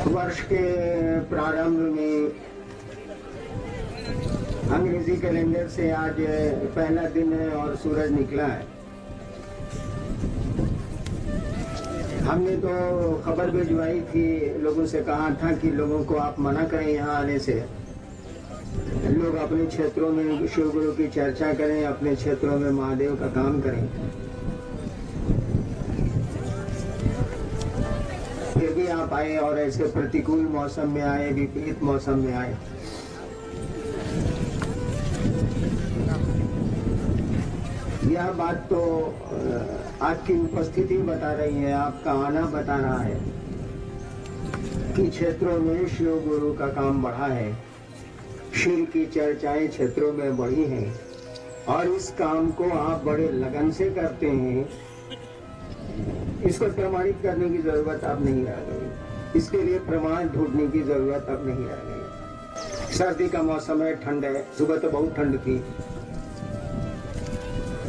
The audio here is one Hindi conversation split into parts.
वर्ष के प्रारंभ में अंग्रेजी कैलेंडर से आज पहला दिन है और सूरज निकला है। हमने तो खबर भिजवाई थी, लोगों से कहा था कि लोगों को आप मना करें यहाँ आने से। लोग अपने क्षेत्रों में शिव गुरु की चर्चा करें, अपने क्षेत्रों में महादेव का काम करें। फिर भी आप आए और ऐसे प्रतिकूल मौसम में आए, विपरीत मौसम में आए। यह बात तो आपकी उपस्थिति बता रही है, आपका आना बता रहा है कि क्षेत्रों में शिव गुरु का काम बढ़ा है, शिव की चर्चाएं क्षेत्रों में बढ़ी हैं और इस काम को आप बड़े लगन से करते हैं। इसको प्रमाणित करने की जरूरत अब नहीं रह गई, इसके लिए प्रमाण ढूंढने की जरूरत अब नहीं रह गई। सर्दी का मौसम है, ठंड है, सुबह तो बहुत ठंड थी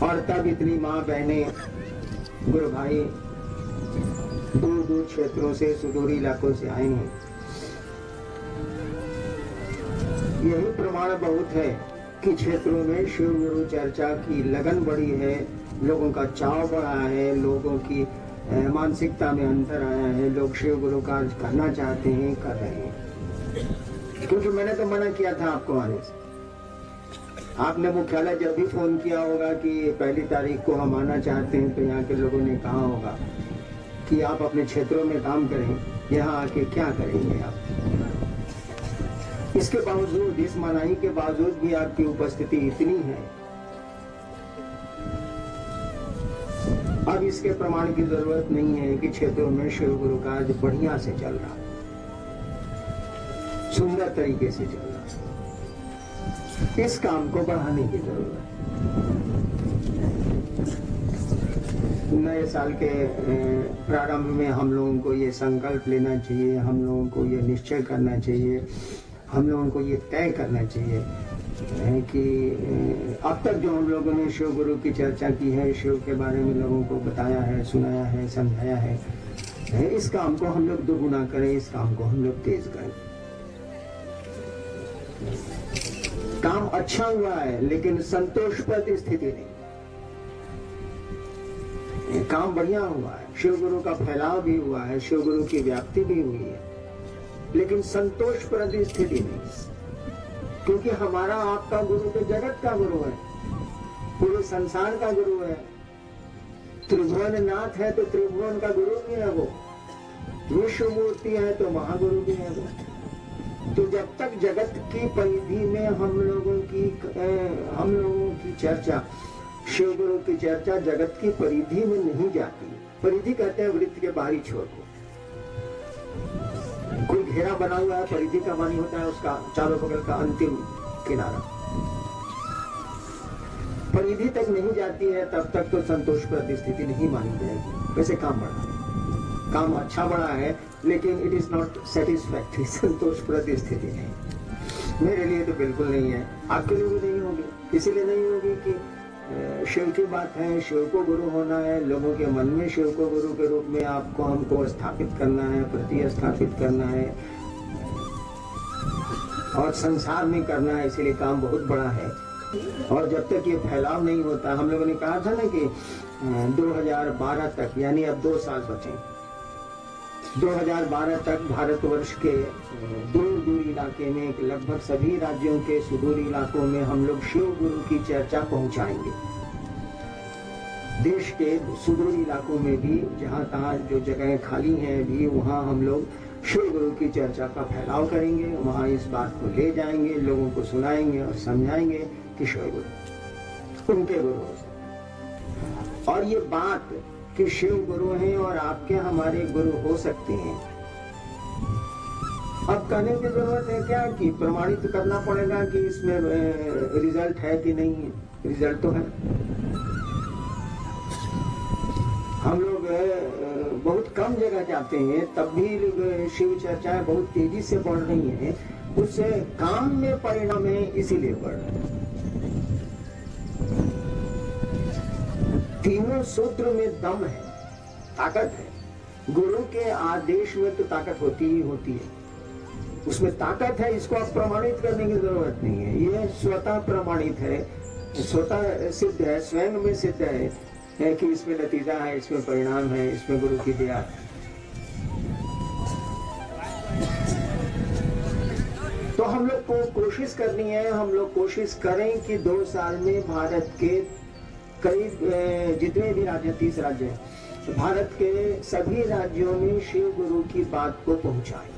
और तब इतनी माँ बहने गुरु भाई दूर दूर क्षेत्रों से, सुदूरी इलाकों से आए हैं। यही प्रमाण बहुत है कि क्षेत्रों में शिव गुरु चर्चा की लगन बढ़ी है, लोगों का चाव बढ़ा है, लोगों की मानसिकता में अंतर आया है, लोग शिव गुरु कार्य करना चाहते हैं, कर रहे हैं। क्योंकि मैंने तो मना किया था आपको आने से। आपने मुख्यालय जब भी फोन किया होगा कि 1 तारीख को हम आना चाहते हैं, तो यहाँ के लोगों ने कहा होगा कि आप अपने क्षेत्रों में काम करें, यहाँ आके क्या करेंगे आप। इसके बावजूद, इस मनाही के बावजूद भी आपकी उपस्थिति इतनी है। अब इसके प्रमाण की जरूरत नहीं है कि क्षेत्रों में शिव गुरु कार्य बढ़िया से चल रहा, सुंदर तरीके से चल रहा। इस काम को बढ़ाने की जरूरत है। नए साल के प्रारंभ में हम लोगों को ये संकल्प लेना चाहिए, हम लोगों को ये निश्चय करना चाहिए, हम लोगों को ये तय करना चाहिए कि अब तक जो हम लोगों ने शिव गुरु की चर्चा की है, शिव के बारे में लोगों को बताया है, सुनाया है, समझाया है, इस काम को हम लोग दोगुना करें, इस काम को हम लोग तेज करें। काम अच्छा हुआ है लेकिन संतोषप्रद स्थिति नहीं। काम बढ़िया हुआ है, शिव गुरु का फैलाव भी हुआ है, शिव गुरु की व्याप्ति भी हुई है, लेकिन संतोषप्रद स्थिति नहीं। क्योंकि हमारा आपका गुरु तो जगत का गुरु है, पूरे संसार का गुरु है। त्रिभुवन नाथ है तो त्रिभुवन का गुरु भी है वो, विश्व मूर्ति है तो महागुरु भी है वो। तो जब तक जगत की परिधि में हम लोगों की चर्चा, शिव गुरु की चर्चा जगत की परिधि में नहीं जाती। परिधि कहते हैं वृत्त के बाहरी छोर को। कोई घेरा बना हुआ है, परिधि का मानी होता है उसका चारों बगल का अंतिम किनारा। परिधि तक नहीं जाती है तब तक तो संतोषप्रद स्थिति नहीं मानी जाएगी। वैसे काम बढ़ा है, काम अच्छा बढ़ा है, लेकिन इट इज नॉट सेटिस्फैक्टरी, संतोषप्रद स्थिति नहीं। मेरे लिए तो बिल्कुल नहीं है, आपके लिए भी नहीं होगी। इसीलिए नहीं होगी कि शिव की बात है, शिव को गुरु होना है, लोगों के मन में शिव को गुरु के रूप में आपको हमको स्थापित करना है, प्रतिस्थापित करना है और संसार में करना है। इसीलिए काम बहुत बड़ा है और जब तक ये फैलाव नहीं होता, हम लोगों ने कहा था ना कि 2012 तक, यानी अब 2 साल बचे, 2012 तक भारतवर्ष के दूर दूर इलाके में, लगभग सभी राज्यों के सुदूर इलाकों में हम लोग शिव गुरु की चर्चा पहुंचाएंगे। देश के सुदूर इलाकों में भी, जहां तहां जो जगहें खाली हैं भी, वहां हम लोग शिव गुरु की चर्चा का फैलाव करेंगे। वहां इस बात को ले जाएंगे, लोगों को सुनाएंगे और समझाएंगे कि शिव गुरु उनके गुरु हो। और ये बात कि शिव गुरु हैं और आपके हमारे गुरु हो सकते हैं, अब कहने की जरूरत है क्या कि प्रमाणित करना पड़ेगा कि इसमें रिजल्ट है कि नहीं है। रिजल्ट तो है। हम लोग बहुत कम जगह जाते हैं, तब भी शिव चर्चाएं बहुत तेजी से बढ़ रही हैं। उससे काम में परिणाम है, इसीलिए बढ़ रहे हैं। तीनों सूत्र में दम है, ताकत है। गुरु के आदेश में तो ताकत होती ही होती है, उसमें ताकत है, इसको आप प्रमाणित करने की जरूरत नहीं है, ये स्वतः प्रमाणित है, स्वतः सिद्ध है, स्वयं में सिद्ध है कि इसमें नतीजा है, इसमें परिणाम है, इसमें गुरु की दया है। तो हम लोग को कोशिश करनी है, हम लोग कोशिश करें कि 2 साल में भारत के करीब जितने भी राज्य 30 राज्य हैं, भारत के सभी राज्यों में शिव गुरु की बात को पहुंचाएं,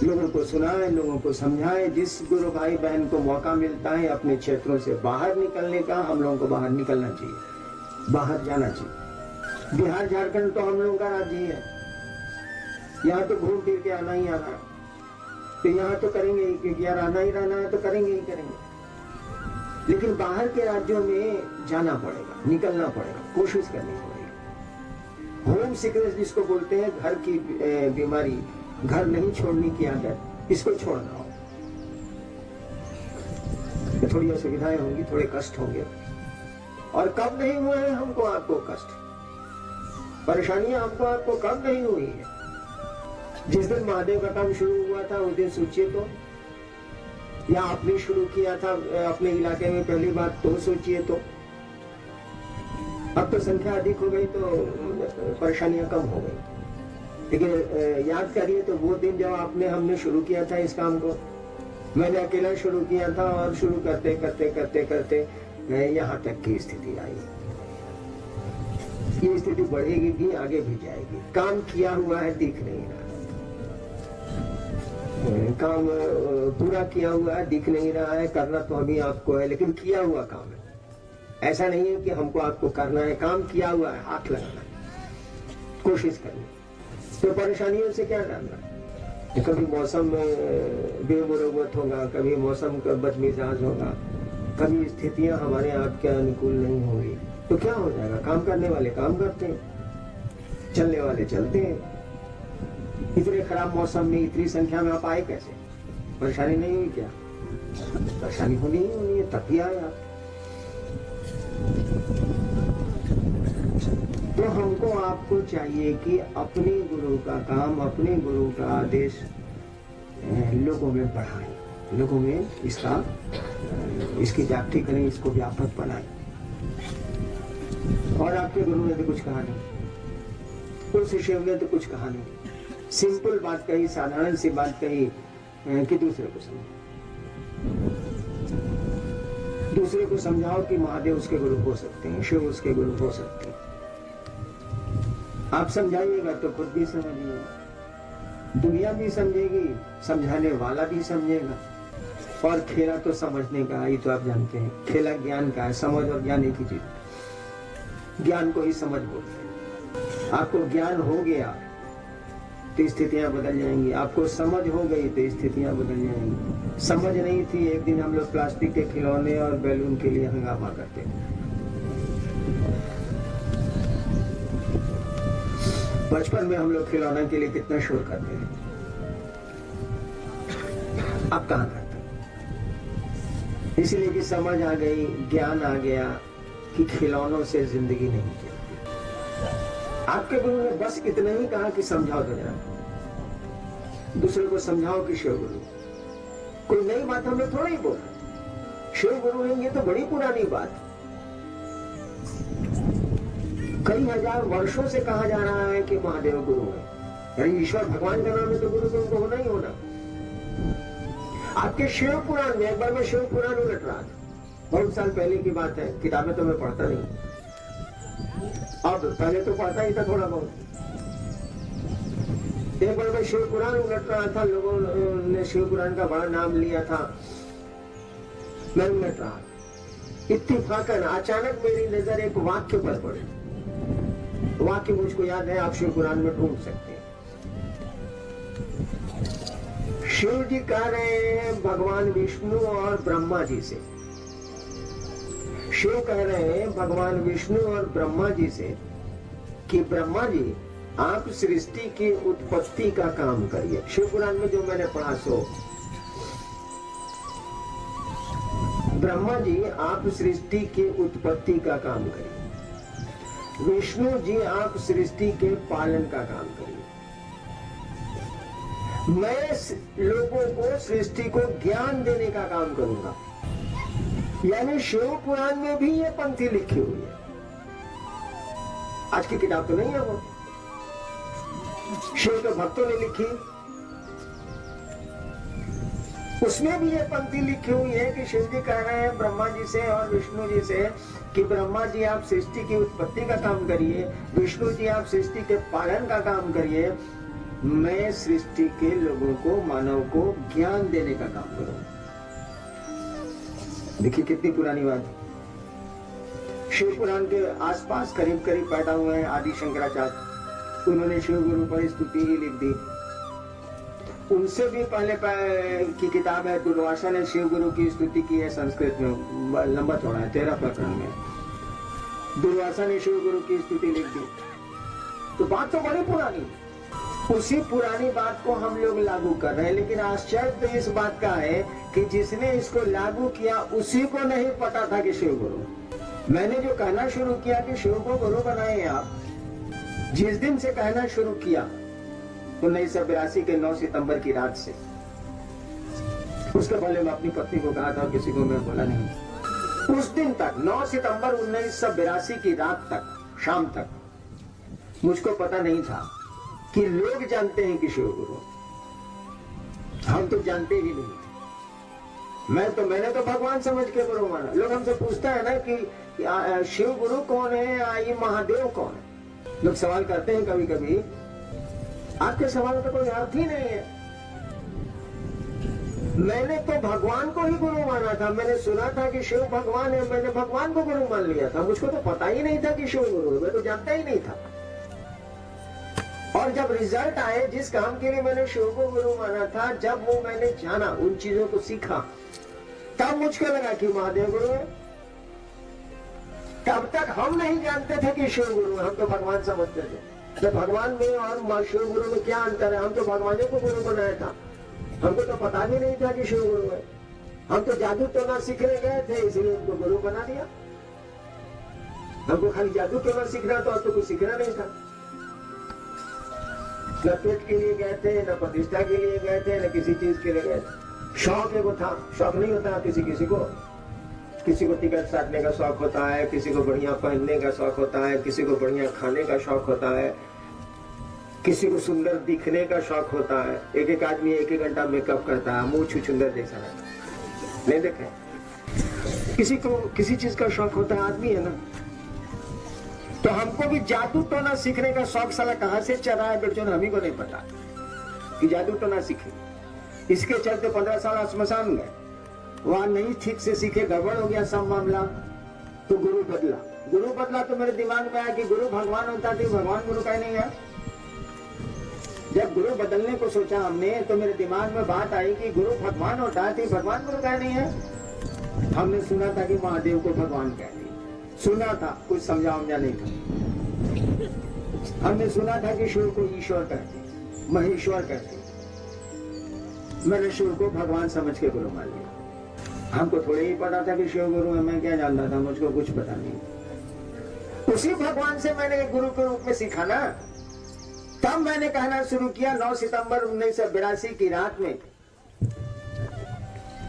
लोगों को सुनाएं, लोगों को समझाएं। जिस गुरु भाई बहन को मौका मिलता है अपने क्षेत्रों से बाहर निकलने का, हम लोगों को बाहर निकलना चाहिए, बाहर जाना चाहिए। बिहार झारखंड तो हम लोगों का राज्य ही है, यहाँ तो घूम फिर के आना ही आना है, तो यहाँ तो करेंगे ही, क्योंकि यार आना ही रहना है तो करेंगे ही करेंगे। लेकिन बाहर के राज्यों में जाना पड़ेगा, निकलना पड़ेगा, कोशिश करनी पड़ेगी। होम सिकनेस जिसको बोलते हैं, घर की बीमारी, घर नहीं छोड़ने की आदत, इसको छोड़ना हो। थोड़ी असुविधाएं होंगी, थोड़े कष्ट होंगे, और कब नहीं हुए हैं हमको आपको कष्ट, परेशानियां हमको आपको कब नहीं हुई है। जिस दिन महादेव का काम शुरू हुआ था उस दिन सोचिए तो, या आपने शुरू किया था अपने इलाके में पहली बार तो सोचिए तो। अब तो संख्या अधिक हो गई तो परेशानियां कम हो गई, लेकिन याद करिए तो वो दिन जब हमने शुरू किया था इस काम को, मैंने अकेला शुरू किया था, और शुरू करते करते करते करते यहाँ तक की स्थिति आई। ये स्थिति बढ़ेगी भी, आगे भी जाएगी। काम किया हुआ है, दिख नहीं रहा, काम पूरा किया हुआ है, दिख नहीं रहा है, करना तो अभी आपको है, लेकिन किया हुआ काम है। ऐसा नहीं है कि हमको आपको करना है, काम किया हुआ है, हाथ लगाना है, कोशिश करनी। तो परेशानियों से क्या डरना, कभी मौसम बेमुरवत होगा, कभी मौसम का बदमिजाज होगा, कभी स्थितियां हमारे आपके अनुकूल नहीं होगी, तो क्या हो जाएगा। काम करने वाले काम करते हैं, चलने वाले चलते हैं। इतने खराब मौसम में इतनी संख्या में आप आए कैसे? परेशानी नहीं हुई क्या? परेशानी होनी ही होनी है, तब ही आए आप। तो हमको आपको चाहिए कि अपने गुरु का काम, अपने गुरु का आदेश लोगों में बढ़ाएं, लोगों में इसकी व्याप्ति करें, इसको व्यापक बनाएं। और आपके गुरु ने तो कुछ कहा नहीं, उस शिष्य ने तो कुछ कहा नहीं, सिंपल बात कही, साधारण सी बात कही कि दूसरे को समझाओ, दूसरे को समझाओ कि महादेव उसके गुरु हो सकते हैं, शिव उसके गुरु हो सकते हैं। आप समझाइएगा तो खुद भी समझिएगा, दुनिया भी समझेगी, समझाने वाला भी समझेगा। और खेला तो समझने का, ये तो आप जानते हैं, खेला ज्ञान का है, समझ और ज्ञान एक ही चीज। ज्ञान को ही समझ बोलते हैं। आपको ज्ञान हो गया तो स्थितियां बदल जाएंगी, आपको समझ हो गई तो स्थितियां बदल जाएंगी। समझ नहीं थी, एक दिन हम लोग प्लास्टिक के खिलौने और बैलून के लिए हंगामा करते थे। बचपन में हम लोग खिलौना के लिए कितना शोर करते थे, अब कहां करते? इसलिए कि समझ आ गई, ज्ञान आ गया कि खिलौनों से जिंदगी नहीं चलती। आपके गुरु ने बस इतना ही कहा कि समझाओ तो जरा, दूसरे को समझाओ कि शिव गुरु। कोई नई बात हम लोग थोड़ा ही बोल रहे, शिव गुरु हैं ये तो बड़ी पुरानी बात, कई हजार वर्षों से कहा जा रहा है कि महादेव गुरु है, यानी ईश्वर भगवान का नाम है तो गुरु तो उनको होना ही होना। आपके शिव पुराण में, एक बार मैं शिव पुराण उलट रहा था, बहुत साल पहले की बात है, किताबें तो मैं पढ़ता नहीं, अब पहले तो पढ़ता ही था थोड़ा बहुत। एक बार मैं शिव पुराण उलट रहा था, लोगों ने शिव पुराण का बड़ा नाम लिया था, मैं उलट रहा, इत्तेफाकन अचानक मेरी नजर एक वाक्य पर पड़ी। वाक्य मुझको याद है, आप शिव पुराण में ढूंढ सकते हैं। शिव जी कह रहे हैं भगवान विष्णु और ब्रह्मा जी से, शिव कह रहे हैं भगवान विष्णु और ब्रह्मा जी से कि ब्रह्मा जी आप सृष्टि की उत्पत्ति का काम करिए। शिव पुराण में जो मैंने पढ़ा सो, ब्रह्मा जी आप सृष्टि की उत्पत्ति का काम करिए। विष्णु जी आप सृष्टि के पालन का काम करिए, मैं लोगों को सृष्टि को ज्ञान देने का काम करूंगा। यानी शिव पुराण में भी ये पंक्ति लिखी हुई है, आज की किताब तो नहीं है वो, शिव के भक्तों ने लिखी, उसमें भी ये पंक्ति लिखी हुई है कि शिव जी कह रहे हैं ब्रह्मा जी से और विष्णु जी से कि ब्रह्मा जी आप सृष्टि की उत्पत्ति का काम करिए, विष्णु जी आप सृष्टि के पालन का काम करिए, मैं सृष्टि के लोगों को, मानव को ज्ञान देने का काम करूं। देखिए कितनी पुरानी बात है। शिव पुराण के आसपास करीब करीब पैदा हुए हैं आदि शंकराचार्य, उन्होंने शिव गुरु पर स्तुति ही लिख दी। उनसे भी पहले की किताब है दुर्वासा ने शिव गुरु की स्तुति की है, संस्कृत में लंबा चौड़ा है 13 प्रकरण में दुर्वासा ने शिव गुरु की स्तुति लिख दी। तो बात तो बड़ी पुरानी, उसी पुरानी बात को हम लोग लागू कर रहे हैं। लेकिन आश्चर्य तो इस बात का है कि जिसने इसको लागू किया उसी को नहीं पता था कि शिव गुरु। मैंने जो कहना शुरू किया कि शिव को गुरु बनाए आप, जिस दिन से कहना शुरू किया 1982 के 9 सितंबर की रात से, उसके पहले मैं अपनी पत्नी को कहा था, किसी को मैं बोला नहीं। उस दिन तक 9 सितंबर 1982 की रात तक, शाम तक, मुझको पता नहीं था कि लोग जानते हैं कि शिव गुरु, हम तो जानते ही नहीं। मैंने तो भगवान समझ के गुरु माना। लोग हमसे पूछता है ना कि शिव गुरु कौन है या ये महादेव कौन है, लोग सवाल करते हैं कभी कभी। आपके सवाल का कोई अर्थ ही नहीं है। मैंने तो भगवान को ही गुरु माना था। मैंने सुना था कि शिव भगवान है, मैंने भगवान को गुरु मान लिया था। मुझको तो पता ही नहीं था कि शिव गुरु है, मैं तो जानता ही नहीं था। और जब रिजल्ट आए, जिस काम के लिए मैंने शिव को गुरु माना था, जब वो मैंने जाना, उन चीजों को सीखा, तब मुझको लगा कि महादेव गुरु है। तब तक हम नहीं जानते थे कि शिव गुरु है, हम तो भगवान समझते थे। तो भगवान में और शिव गुरु में क्या अंतर है? हम तो भगवानों को गुरु बनाया था, हमको तो पता भी नहीं था कि शिव गुरु है। हम तो जादू टोना सीखने गए थे, इसलिए उनको गुरु बना दिया। हमको खाली जादू टोना सीखना था और तो कुछ सीखना नहीं था। न पेट के लिए गए थे, न प्रतिष्ठा के लिए गए थे, न किसी चीज के लिए गए थे। शौक एगो था, शौक नहीं होता किसी को टिकट साटने का शौक होता है, किसी को बढ़िया पहनने का शौक होता है, किसी को बढ़िया खाने का शौक होता है, किसी को सुंदर दिखने का शौक होता है। एक एक आदमी एक एक घंटा मेकअप करता है, मुंह छुछुंदर जैसा रहता है, नहीं देखे? किसी को किसी चीज का शौक होता है, आदमी है ना। तो हमको भी जादू टोना सीखने का शौक साला कहां से चला है बेचोन, हम ही को नहीं पता कि जादू टोना सीखे। इसके चलते 15 साल श्मशान गए, वहां नहीं ठीक से सीखे, गड़बड़ हो गया सब मामला, तो गुरु बदला। तो मेरे दिमाग में आया कि गुरु भगवान होता थी, भगवान गुरु का नहीं है। जब गुरु बदलने को सोचा हमने, तो मेरे दिमाग में बात आई कि गुरु भगवान होता थी, भगवान गुरु का नहीं है। हमने सुना था कि महादेव को भगवान कहते, सुना था, कुछ समझा नहीं था। हमने सुना था कि शिव को ईश्वर कहते, महेश्वर कहते। मैंने शिव को भगवान समझ के गुरु मान लिया। हमको थोड़े ही पता था कि शिव गुरु है, मैं क्या जानता था, मुझको कुछ पता नहीं। उसी भगवान से मैंने गुरु के रूप में सीखा ना। तब मैंने कहना शुरू किया 9 सितंबर 1982 की रात में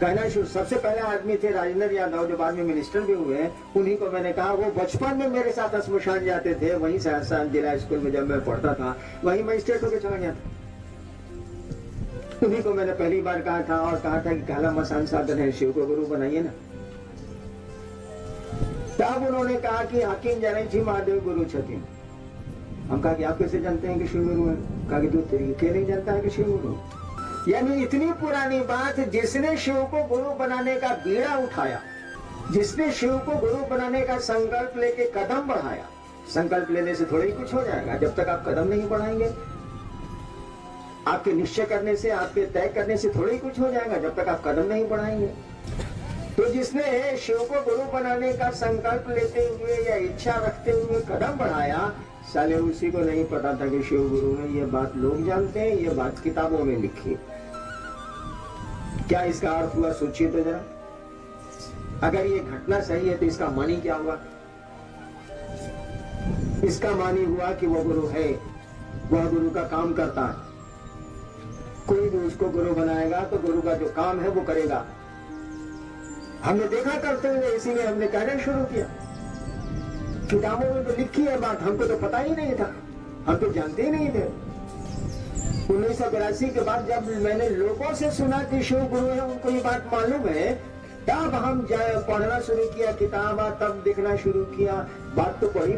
कहना शुरू। सबसे पहले आदमी थे राजेंद्र यादव, जो बाद में मिनिस्टर भी हुए, उन्हीं को मैंने कहा। वो बचपन में मेरे साथ श्मशान जाते थे, वहीं सहरसा जिला स्कूल में जब मैं पढ़ता था, वहीं मैं स्टेट होकर चला गया था। उन्हीं को मैंने पहली बार कहा था, और कहा था कि काला मसान साधन है, शिव को गुरु बनाइए ना। तब उन्होंने कहा कि हाकिम जाने जी महादेव गुरु छथिन। हम कहा कि आप कैसे जानते हैं कि शिव गुरु है? कहा कि तू तरीके नहीं जानता है कि शिव गुरु। यानी इतनी पुरानी बात, जिसने शिव को गुरु बनाने का बीड़ा उठाया, जिसने शिव को गुरु बनाने का संकल्प लेके कदम बढ़ाया। संकल्प लेने से थोड़ा ही कुछ हो जाएगा जब तक आप कदम नहीं बढ़ाएंगे। आपके निश्चय करने से, आपके तय करने से थोड़ा ही कुछ हो जाएगा जब तक आप कदम नहीं बढ़ाएंगे। तो जिसने शिव को गुरु बनाने का संकल्प लेते हुए या इच्छा रखते हुए कदम बढ़ाया, साले उसी को नहीं पता था कि शिव गुरु है। ये बात लोग जानते हैं, ये बात किताबों में लिखी। क्या इसका अर्थ हुआ? सोचिए तो जरा। अगर ये घटना सही है तो इसका मानी क्या हुआ? इसका मानी हुआ कि वह गुरु है, वह गुरु का काम करता है। कोई भी उसको गुरु बनाएगा तो गुरु का जो काम है वो करेगा। हमने देखा करते हुए, इसीलिए हमने कहना शुरू किया। किताबों में तो लिखी है बात, हमको तो पता ही नहीं था, हम तो जानते ही नहीं थे। 1982 के बाद जब मैंने लोगों से सुना कि शिव गुरु है, उनको ये बात मालूम है, तब हम पढ़ना शुरू किया किताब, तब देखना शुरू किया। बात तो बड़ी